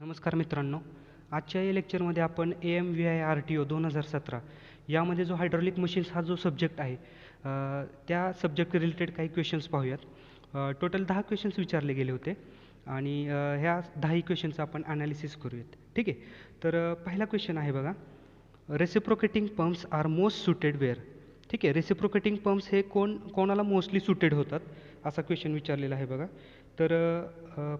नमस्कार मित्रांनो, आजच्या या लेक्चरमध्ये आपण AMVI-RTO 2017 यामध्ये जो हायड्रॉलिक मशीन्स हा जो सब्जेक्ट आहे त्या सब्जेक्ट रिलेटेड काही क्वेश्चन्स पाहूयात. टोटल 10 क्वेश्चन्स विचारले गेले होते आणि ह्या 10 क्वेश्चन्सचं आपण ॲनालिसिस करूयात. ठीक आहे. तर पहिला क्वेश्चन आहे बघा, reciprocating pumps are most suited where. ठीक आहे. रेसिप्रोकेटिंग पंप्स हे कोणाला मोस्टली सुटेड होतात असा क्वेश्चन विचारलेला आहे बघा. तर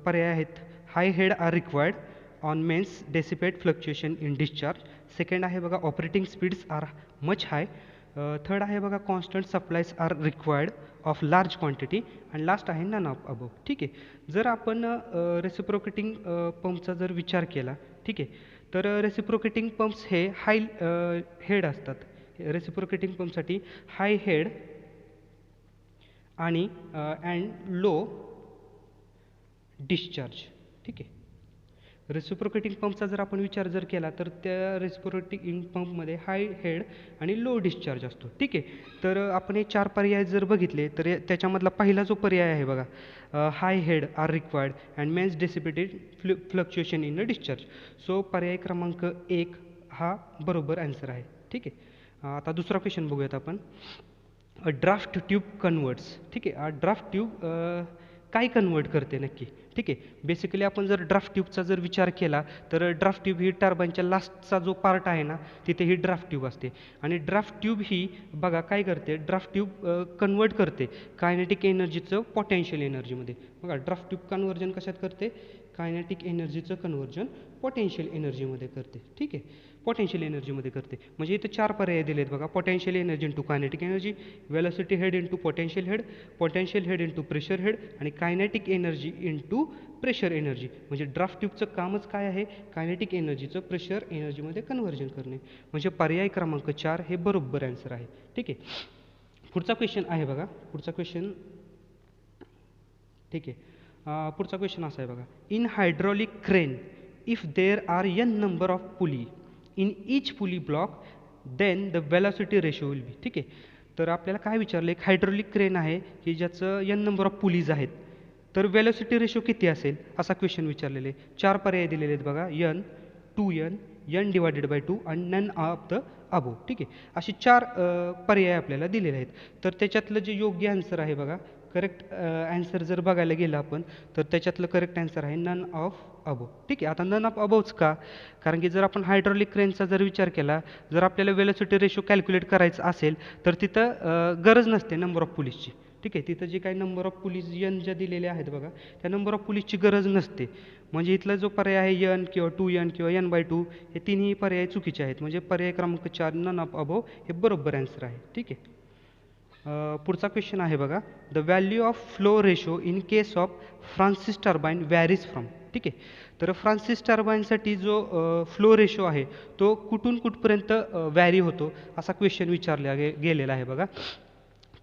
पर्याय आहेत, high head are required on mains dissipate fluctuation in discharge. Second आहे बघा, operating speeds are much high. Third आहे बघा, constant supplies are required of large quantity. आणि लास्ट आहे नन ऑफ अबव. ठीक आहे. जर आपण रेसिप्रोकेटिंग पंपचा जर विचार केला, ठीक आहे, तर रेसिप्रोकेटिंग पंप्स हे हाय हेड असतात. रेसिप्रोकेटिंग पंपसाठी हाय हेड आणि अँड लो डिस्चार्ज. ठीक आहे. रेसिप्रोकेटिंग पंपचा जर आपण विचार जर केला तर त्या रेसिप्रोकेटिंग पंपमध्ये हाय हेड आणि लो डिस्चार्ज असतो. ठीक आहे. तर आपण हे 4 पर्याय जर बघितले तर त्याच्यामधला पहिला जो पर्याय आहे बघा, high head are required and mains dissipated fluctuation in a discharge. So पर्याय क्रमांक 1 हा बरोबर आन्सर आहे. ठीक आहे. आता दुसरा क्वेश्चन बघूयात आपण. Draft tube converts. ठीक आहे. ड्राफ्ट ट्यूब काय कन्वर्ट करते नक्की? ठीक आहे. बेसिकली आपण जर ड्राफ्ट ट्यूबचा जर विचार केला तर ड्राफ्ट ट्यूब ही टर्बाईनच्या लास्टचा जो पार्ट आहे ना, तिथे ही ड्राफ्ट ट्यूब असते. आणि ड्राफ्ट ट्यूब ही बघा काय करते, ड्राफ्ट ट्यूब कन्वर्ट करते कायनेटिक एनर्जीचं पोटेन्शियल एनर्जीमध्ये. बघा ड्राफ्ट ट्यूब कन्वर्जन कशात करते? कायनेटिक एनर्जीचं कन्वर्जन पोटेन्शियल एनर्जीमध्ये करते. ठीक आहे. पोटेन्शियल एनर्जीमध्ये करते. म्हणजे इथे 4 पर्याय दिलेत बघा, potential energy into kinetic energy, velocity head into potential head, potential head into pressure head आणि kinetic energy into pressure energy. म्हणजे ड्राफ्ट ट्यूबचं कामच काय आहे? कायनेटिक एनर्जीचं प्रेशर एनर्जीमध्ये कन्व्हर्जन करणे. म्हणजे पर्याय क्रमांक 4 हे बरोबर आन्सर आहे. ठीक आहे. पुढचा क्वेश्चन आहे बघा, पुढचा क्वेश्चन. ठीक आहे. पुढचा क्वेश्चन असा आहे बघा, in hydraulic crane if there are n number of pulley in each pulley block then the velocity ratio will be. ठीक आहे. तर आपल्याला काय विचारलं, एक हायड्रॉलिक क्रेन आहे की ज्याचं n नंबर ऑफ पुलीज आहेत, तर वेलॉसिटी रेशो किती असेल असा क्वेश्चन विचारलेले. 4 पर्याय दिलेले आहेत बघा, n, 2n, n divided by 2 आणि नन ऑफ द अबो. ठीक आहे. असे 4 पर्याय आपल्याला दिलेले आहेत. तर त्याच्यातलं जे योग्य आन्सर आहे बघा, करेक्ट आन्सर जर बघायला गेलं आपण तर त्याच्यातलं करेक्ट आन्सर आहे नन ऑफ अबो. ठीक आहे. आता नन ऑफ अबोच का? कारण की जर आपण हायड्रॉलिक क्रेनचा जर विचार केला, जर आपल्याला वेलोसिटी रेशो कॅल्क्युलेट करायचं असेल तर तिथं गरज नसते नंबर ऑफ पुलीसची. ठीक आहे. तिथं जे काही नंबर ऑफ पुलीस n ज्या दिलेल्या आहेत बघा, त्या नंबर ऑफ पुलीसची गरज नसते. म्हणजे इथला जो पर्याय आहे n किंवा 2n किंवा n/2 हे तिन्ही पर्याय चुकीचे आहेत. म्हणजे पर्याय क्रमांक 4 नन ऑफ अबो हे बरोबर आन्सर आहे. ठीक आहे. पुढचा क्वेश्चन आहे बघा, the value of flow ratio in case of Francis turbine varies from. ठीक आहे. तर फ्रान्सिस टर्बाईनसाठी जो फ्लो रेशो आहे तो कुठून कुठपर्यंत व्हॅरी होतो असा क्वेश्चन विचारला गेलेला आहे बघा.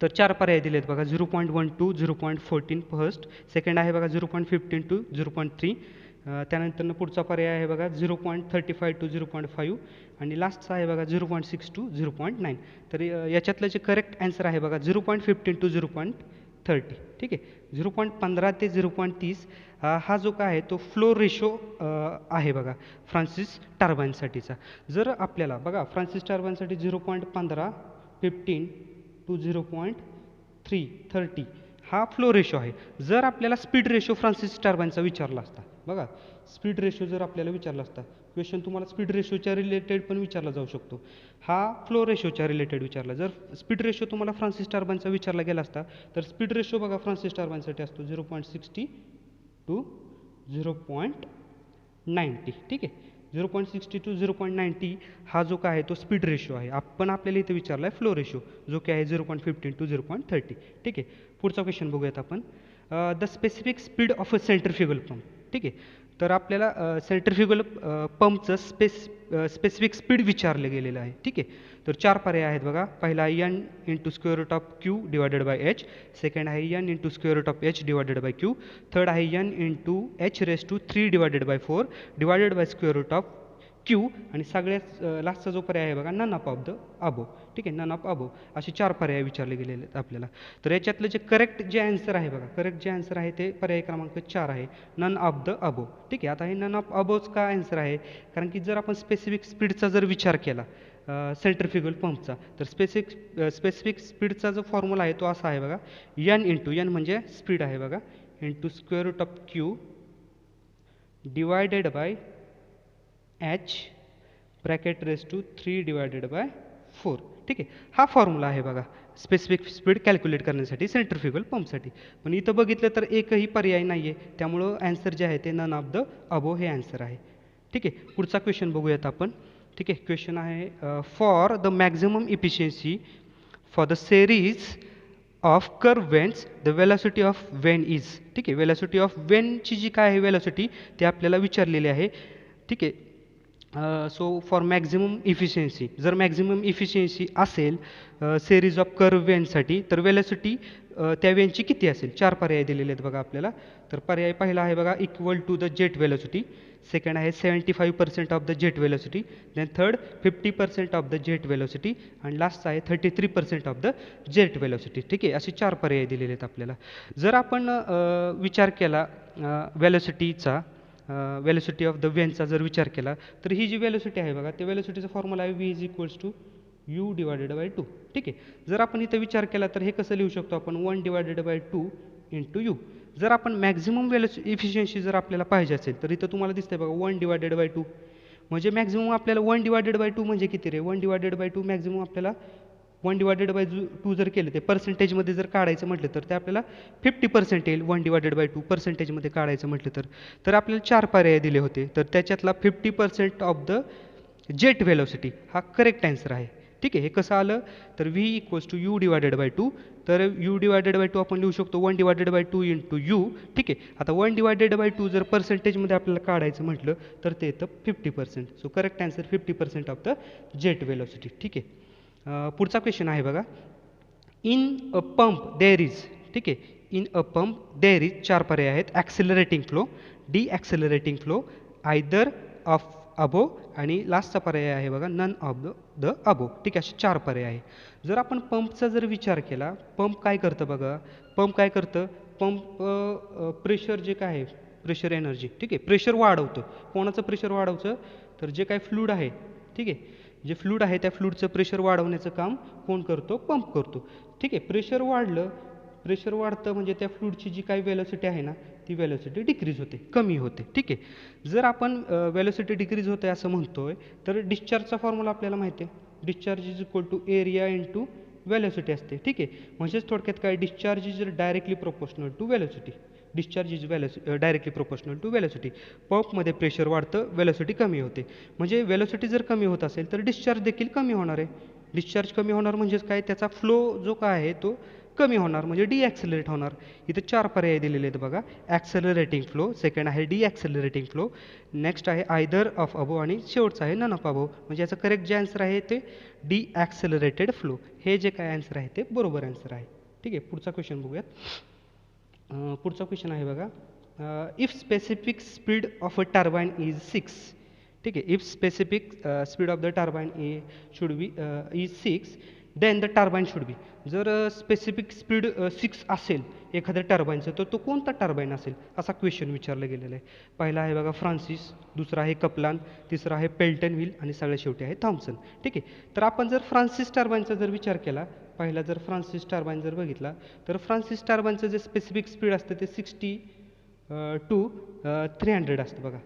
तर 4 पर्याय दिलेत बघा, 0.12, 0.14 फर्स्ट, सेकंड आहे बघा 0.15 टू 0.3, त्यानंतर पुढचा पर्याय आहे बघा 0.35 टू 0.5 आणि लास्टचा आहे बघा 0.6 टू 0.9. तर याच्यातलं जे करेक्ट आन्सर आहे बघा 0.15 टू 0.30. ठीक आहे. 0.15 ते 0.30 हा जो काय आहे तो फ्लो रेशो आहे बघा फ्रान्सिस टर्बाईनसाठीचा. जर आपल्याला बघा फ्रान्सिस टर्बाईनसाठी 0.15, 15 टू 0.30 हा फ्लो रेशो आहे. जर आपल्याला स्पीड रेशो फ्रान्सिस टर्बाईनचा विचारला असता, बघा स्पीड रेशो जर आपल्याला विचारला असता, क्वेश्चन तुम्हाला स्पीड रेशोच्या रिलेटेड पण विचारला जाऊ शकतो. हा फ्लो रेशोच्या रिलेटेड विचारला. जर स्पीड रेशो तुम्हाला फ्रान्सिस टर्बाईनचा विचारला गेला असता तर स्पीड रेशो बघा फ्रान्सिस टर्बाईनसाठी असतो 0.60 टू 0.90. ठीक आहे. 0.60 टू 0.90 हा जो काय आहे तो स्पीड रेशो आहे. आपण आपल्याला इथे विचारला आहे फ्लो रेशो जो काय आहे 0.15 टू 0.30. ठीक आहे. पुढचा क्वेश्चन बघूयात आपण, the specific speed of a centrifugal pump. ठीक आहे. तर आपल्याला सेंट्रिफ्युगल पंपचं स्पेसिफिक स्पीड विचारलं गेलेलं आहे. ठीक आहे. तर 4 पर्याय आहेत बघा, पहिला n into square root of q divided by h, second आहे n into square root of h divided by q, third आहे n into h raise to 3 divided by 4 divided by square root of Q आणि सगळ्यात लास्टचा जो पर्याय आहे बघा none of the above. ठीक आहे, नन ऑफ अबो असे 4 पर्याय विचारले गेलेले आहेत आपल्याला. तर याच्यातलं जे करेक्ट जे आन्सर आहे बघा, करेक्ट जे आन्सर आहे ते पर्याय क्रमांक 4 आहे, नन ऑफ द अबो. ठीक आहे, आता हे नन ऑफ अबोच का आन्सर आहे, कारण की जर आपण स्पेसिफिक स्पीडचा जर विचार केला सेंट्रिफ्युगल पंपचा, तर स्पेसिफिक स्पीडचा जो फॉर्म्युला आहे तो असा आहे बघा, एन इंटू एन म्हणजे स्पीड आहे बघा, into square root of Q divided by H bracket raise to 3 divided by 4. ठीक आहे, हा फॉर्म्युला आहे बघा स्पेसिफिक स्पीड कॅल्क्युलेट करण्यासाठी सेंट्रिफ्युगल पंपसाठी. पण इथं बघितलं तर एकही पर्याय नाही आहे, त्यामुळं ॲन्सर जे आहे ते नन ऑफ द अबो हे ॲन्सर आहे. ठीक आहे, पुढचा क्वेश्चन बघूयात आपण. ठीक आहे, क्वेश्चन आहे for the maximum efficiency for the series of curve veins the velocity of Wien is. ठीक आहे, वेलॉसिटी ऑफ वेनची जी काय आहे वेलॉसिटी ते आपल्याला विचारलेली आहे. ठीक आहे, सो फॉर मॅक्झिमम इफिशियन्सी, जर मॅक्झिमम इफिशियन्सी असेल सेरीज ऑफ कर्व वेनसाठी, तर वेलॉसिटी त्या वेनची किती असेल. 4 पर्याय दिलेले आहेत बघा आपल्याला. तर पर्याय पहिला आहे बघा equal to the jet velocity, second आहे 75% of the jet velocity, then third 50% of the jet velocity आणि लास्टचा आहे 33% ऑफ द जेट वेलॉसिटी. ठीक आहे, असे 4 पर्याय दिलेले आहेत आपल्याला. जर आपण विचार केला वेलॉसिटीचा, वेलॉसिटी ऑफ द वेनचा जर विचार केला, तर ही जी वेलॉसिटी आहे बघा, त्या वेलॉसिटीचा फॉर्म्युला आहे V is equals to U divided by 2. ठीक आहे, जर आपण इथं विचार केला तर हे कसं लिहू शकतो आपण 1 डिवायडेड बाय 2 इंटू यू. जर आपण मॅक्झिमम इफिशियन्सी जर आपल्याला पाहिजे असेल तर इथं तुम्हाला दिसतंय बघा 1 डिवायडेड बाय 2 म्हणजे मॅक्झिमम आपल्याला 1 डिवायडेड बाय 2 म्हणजे किती रे, 1 डिवायडेड बाय 2 मॅक्झिमम आपल्याला 1 डिवायडेड बाय 2 जर केलं ते पर्सेंटेजमध्ये जर काढायचं म्हटलं तर ते आपल्याला 50% येईल. 1 डिवायडेड बाय 2 पर्सेंटेजमध्ये काढायचं म्हटलं तर आपल्याला 4 पर्याय दिले होते, तर त्याच्यातला 50% ऑफ द जेट वेलॉसिटी हा करेक्ट आन्सर आहे. ठीक आहे, हे कसं आलं तर V equals to U divided by 2, तर यू डिवायडेड बाय 2 आपण लिहू शकतो 1 डिवायडेड बाय 2 इंटू यू. ठीक आहे, आता 1 डिवायडेड बाय 2 जर पर्सेंटेजमध्ये आपल्याला काढायचं म्हटलं तर ते येतं 50%. So correct answer 50% of the jet velocity. ठीक आहे, पुढचा क्वेश्चन आहे बघा, in a pump there is. ठीक आहे, in a pump there is 4 पर्याय आहेत, accelerating flow, decelerating flow, either of above आणि लास्टचा पर्याय आहे बघा नन ऑफ द अबो. ठीक आहे, असे 4 पर्याय आहे. जर आपण पंपचा जर विचार केला, पंप काय करतं बघा, पंप काय करतं, पंप प्रेशर जे काय आहे, प्रेशर एनर्जी, ठीक आहे, प्रेशर वाढवतं. कोणाचं प्रेशर वाढवतं, तर जे काय फ्लूड आहे, ठीक आहे, जे फ्लूड आहे त्या फ्लूडचं प्रेशर वाढवण्याचं काम कोण करतो, पंप करतो. ठीक आहे, प्रेशर वाढलं, प्रेशर वाढतं म्हणजे त्या फ्लूडची जी काही वेलॉसिटी आहे ना ती वेलॉसिटी डिक्रीज होते, कमी होते. ठीक आहे, जर आपण वेलॉसिटी डिक्रीज होते असं म्हणतोय तर डिस्चार्जचा फॉर्म्युला आपल्याला माहिती आहे, discharge is equal to area into velocity असते. ठीक आहे, म्हणजेच थोडक्यात काय, discharge is directly proportional to velocity, discharge is directly proportional to velocity. पंपमध्ये प्रेशर वाढतं, वेलॉसिटी कमी होते, म्हणजे वेलॉसिटी जर कमी होत असेल तर डिस्चार्ज देखील कमी होणार आहे. डिस्चार्ज कमी होणार म्हणजेच काय, त्याचा फ्लो जो काय आहे तो कमी होणार, म्हणजे डिॲक्सेलरेट होणार. इथं 4 पर्याय दिलेले आहेत बघा, ॲक्सेलरेटिंग फ्लो, सेकंड आहे डिॲक्सेलरेटिंग फ्लो, नेक्स्ट आहे आयदर ऑफ अबो आणि शेवटचा आहे नन ऑफ अबो. म्हणजे याचं करेक्ट जे आन्सर आहे ते डिॲक्सेलरेटेड फ्लो, हे जे काय आन्सर आहे ते बरोबर आन्सर आहे. ठीक आहे, पुढचा क्वेश्चन बघूयात. पुढचा क्वेश्चन आहे बघा, if specific speed of a turbine is 6. ठीक आहे, if specific speed of the turbine should be is 6 then the turbine should be. जर स्पेसिफिक स्पीड 6 असेल एखाद्या टर्बाईनचं तर तो कोणता टर्बाईन असेल असा क्वेश्चन विचारला गेलेला आहे. पहिला आहे बघा फ्रान्सिस, दुसरा आहे कपलान, तिसरा आहे पेल्टन व्हील आणि सगळ्यात शेवटी आहे थॉम्सन. ठीक आहे, तर आपण जर फ्रान्सिस टर्बाईनचा जर विचार केला, पहिला जर फ्रान्सिस टर्बाईन जर बघितला तर फ्रान्सिस टर्बाईनचं जे स्पेसिफिक स्पीड असतं ते 60 टू 300 असतं बघा,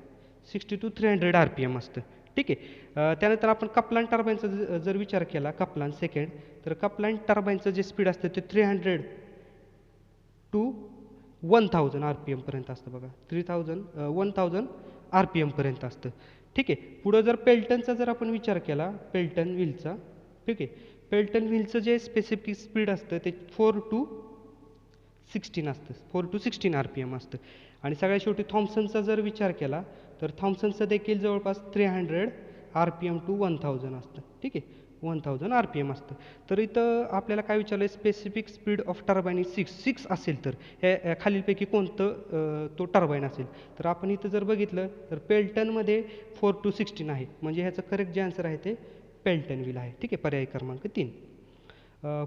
60 टू 300 RPM असतं. ठीक आहे, त्यानंतर आपण कपलान टर्बाईनचा जर विचार केला, कपलान सेकंड, तर कपलान टर्बाईनचं जे स्पीड असतं ते 300 टू 1000 RPM पर्यंत असतं बघा, 1000 RPM पर्यंत असतं. ठीक आहे, पुढं जर पेल्टनचा जर आपण विचार केला, पेल्टन व्हीलचा, ठीक आहे, पेल्टन व्हीलचं जे स्पेसिफिक स्पीड असतं ते 4 टू 16 असतं, 4 टू 16 RPM असतं. आणि सगळ्यात शेवटी थॉम्सनचा जर विचार केला तर थॉम्सनचं देखील जवळपास 300 RPM टू 1000 असतं. ठीक आहे, 1000 RPM असतं. तर इथं आपल्याला काय विचारलं आहे, specific speed of turbine is 6 असेल तर ह्या खालीलपैकी कोणतं तो टर्बाईन असेल. तर आपण इथं जर बघितलं तर पेल्टनमध्ये 4 to 16 आहे, म्हणजे ह्याचं करेक्ट जे आन्सर आहे ते पेल्टन व्हील आहे. ठीक आहे, पर्याय क्रमांक 3.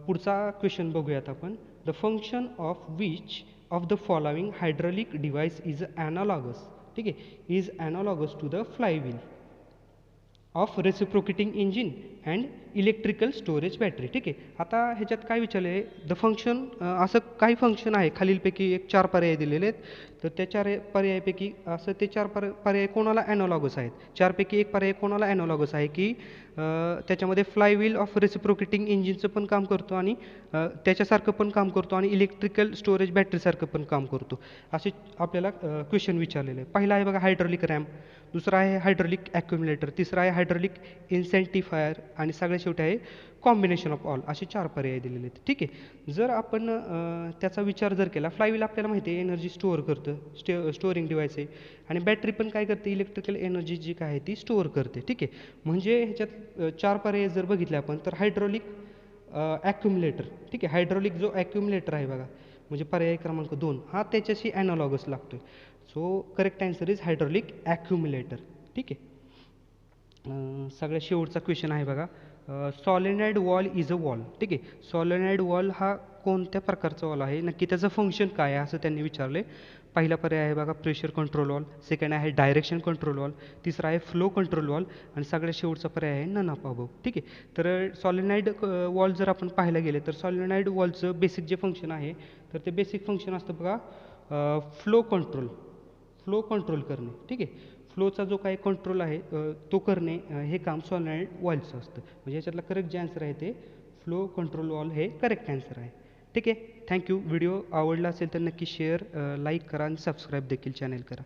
पुढचा क्वेश्चन बघूयात आपण. The function of which of the following hydraulic device is analogous. ठीक आहे, is analogous to the flywheel of reciprocating engine and electrical storage battery. ठीक आहे, आता ह्याच्यात काय विचारलं आहे, द फंक्शन असं काही फंक्शन आहे खालीलपैकी एक 4 पर्याय दिलेले आहेत. तर त्या 4 पर्यायापैकी असं ते 4 पर्याय कोणाला ॲनालॉगस आहेत. 4 पैकी एक पर्याय कोणाला ॲनालॉगस आहे की त्याच्यामध्ये फ्लायव्हील ऑफ रेसिप्रोकेटिंग इंजिनचं पण काम करतो आणि त्याच्यासारखं पण काम करतो आणि इलेक्ट्रिकल स्टोरेज बॅटरीसारखं पण काम करतो, असे आपल्याला क्वेश्चन विचारलेले आहे. पहिला आहे बघा हायड्रॉलिक रॅम्प, दुसरा आहे हायड्रॉलिक ॲक्युम्युलेटर, तिसरा आहे हायड्रॉलिक इन्सेंटिफायर आणि सगळ्यात शेवटी आहे कॉम्बिनेशन ऑफ ऑल. असे 4 पर्याय दिलेले आहेत. ठीक आहे, जर आपण त्याचा विचार जर केला, फ्लायव्हील आपल्याला माहिती आहे एनर्जी स्टोअर करतं, स्टोअरिंग डिव्हाइस आहे, आणि बॅटरी पण काय करते, इलेक्ट्रिकल एनर्जी जी काय आहे ती स्टोअर करते. ठीक आहे, म्हणजे ह्याच्यात 4 पर्याय जर बघितले आपण तर हायड्रॉलिक ॲक्युम्युलेटर. ठीक आहे, हायड्रॉलिक जो ॲक्युम्युलेटर आहे बघा, म्हणजे पर्याय क्रमांक 2 हा त्याच्याशी ॲनालॉगस लागतो आहे. So correct answer is hydraulic accumulator. ठीक आहे, सगळ्यात शेवटचा क्वेश्चन आहे बघा. Solenoid valve is a valve. ठीक आहे, सॉलिनॉइड वॉल हा कोणत्या प्रकारचा वॉल आहे, नक्की त्याचं फंक्शन काय आहे असं त्यांनी विचारले. पहिला पर्याय आहे बघा प्रेशर कंट्रोल वॉल, सेकंड आहे डायरेक्शन कंट्रोल वॉल, तिसरा आहे फ्लो कंट्रोल वॉल आणि सगळ्यात शेवटचा पर्याय आहे नन ऑफ अबव. ठीक आहे, तर सॉलिनॉइड वॉल जर आपण पाहायला गेले तर सॉलिनॉइड वॉलचं बेसिक जे फंक्शन आहे तर ते बेसिक फंक्शन असतं बघा फ्लो कंट्रोल करणे. ठीक आहे, फ्लोचा जो काही कंट्रोल आहे तो करणे हे काम सॉलिनॉइड वॉलचं असतं. म्हणजे याच्यातला करेक्ट जे आन्सर आहे ते फ्लो कंट्रोल वॉल हे करेक्ट आन्सर आहे. ठीक आहे, थँक्यू. व्हिडिओ आवडला असेल तर नक्की शेअर, लाईक करा आणि सबस्क्राईब देखील चॅनेल करा.